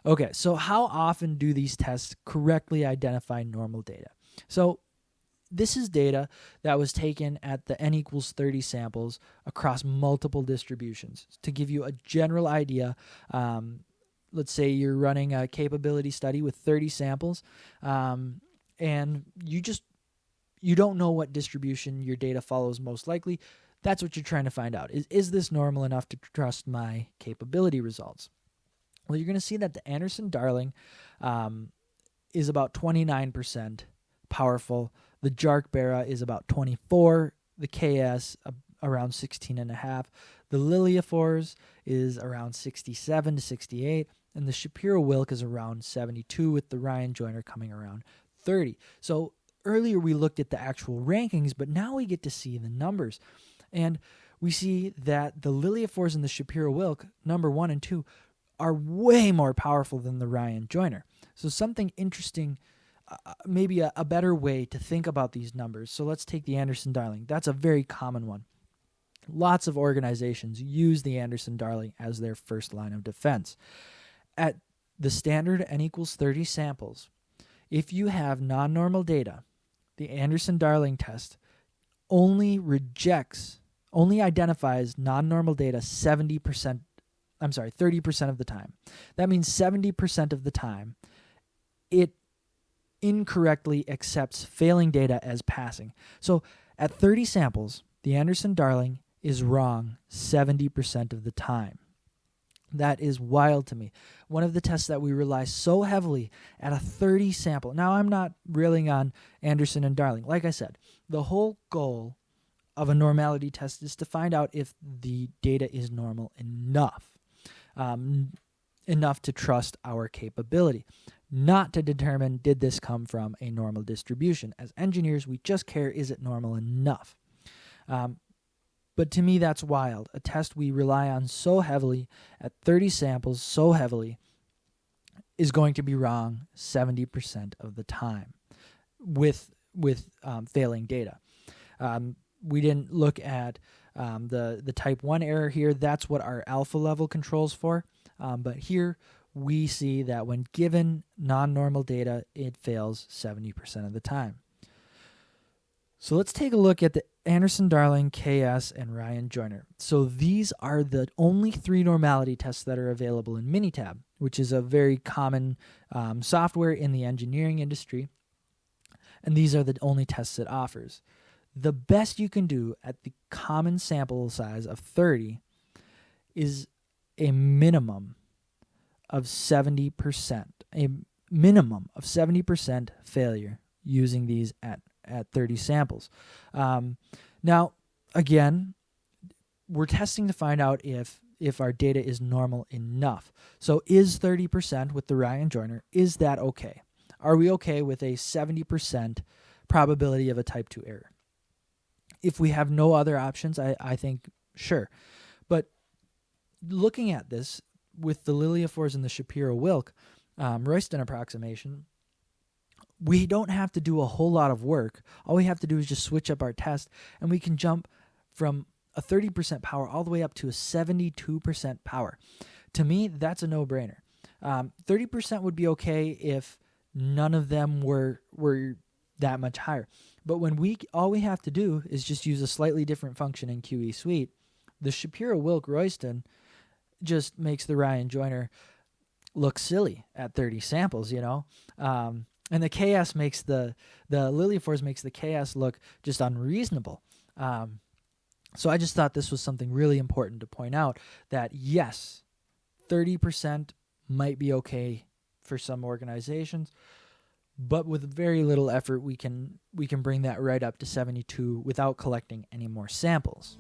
Okay, so how often do these tests correctly identify normal data? So this is data that was taken at the n equals 30 samples across multiple distributions. To give you a general idea, let's say you're running a capability study with 30 samples, and you don't know what distribution your data follows most likely. That's what you're trying to find out. Is this normal enough to trust my capability results? Well, you're going to see that the Anderson-Darling is about 29% powerful. The Jarque-Bera is about 24. The KS around 16.5. The Lilliefors is around 67 to 68. And the Shapiro-Wilk is around 72, with the Ryan Joyner coming around 30. So earlier we looked at the actual rankings, but now we get to see the numbers. And we see that the Lilliefors and the Shapiro-Wilk, number 1 and 2, are way more powerful than the Ryan Joyner. So something interesting, maybe a better way to think about these numbers. So let's take the Anderson-Darling. That's a very common one. Lots of organizations use the Anderson-Darling as their first line of defense. At the standard n equals 30 samples, if you have non-normal data, the Anderson-Darling test only identifies non-normal data 30% of the time. That means 70% of the time it incorrectly accepts failing data as passing. So at 30 samples, the Anderson-Darling is wrong 70% of the time. That is wild to me. One of the tests that we rely so heavily at a 30 sample. Now, I'm not railing on Anderson and Darling. Like I said, the whole goal of a normality test is to find out if the data is normal enough, enough to trust our capability, not to determine did this come from a normal distribution. As engineers, we just care, is it normal enough? But to me, that's wild. A test we rely on so heavily at 30 samples so heavily is going to be wrong 70% of the time with failing data. We didn't look at the type 1 error here. That's what our alpha level controls for. But here we see that when given non-normal data, it fails 70% of the time. So let's take a look at the Anderson-Darling, KS, and Ryan Joyner. So these are the only 3 normality tests that are available in Minitab, which is a very common software in the engineering industry. And these are the only tests it offers. The best you can do at the common sample size of 30 is a minimum of 70%. A minimum of 70% failure using these at 30 samples. Now, again, we're testing to find out if our data is normal enough. So is 30% with the Ryan Joyner, is that okay? Are we okay with a 70% probability of a type 2 error? If we have no other options, I think sure. But looking at this with the Lilliefors and the Shapiro-Wilk Royston approximation, we don't have to do a whole lot of work. All we have to do is just switch up our test, and we can jump from a 30% power all the way up to a 72% power. To me, that's a no-brainer. 30% would be okay if none of them were that much higher. But when all we have to do is just use a slightly different function in QE Suite, the Shapiro-Wilk Royston just makes the Ryan Joyner look silly at 30 samples, and the KS makes the Lilliefors makes the KS look just unreasonable. So I just thought this was something really important to point out, that yes, 30% might be okay for some organizations, but with very little effort we can bring that right up to 72 without collecting any more samples.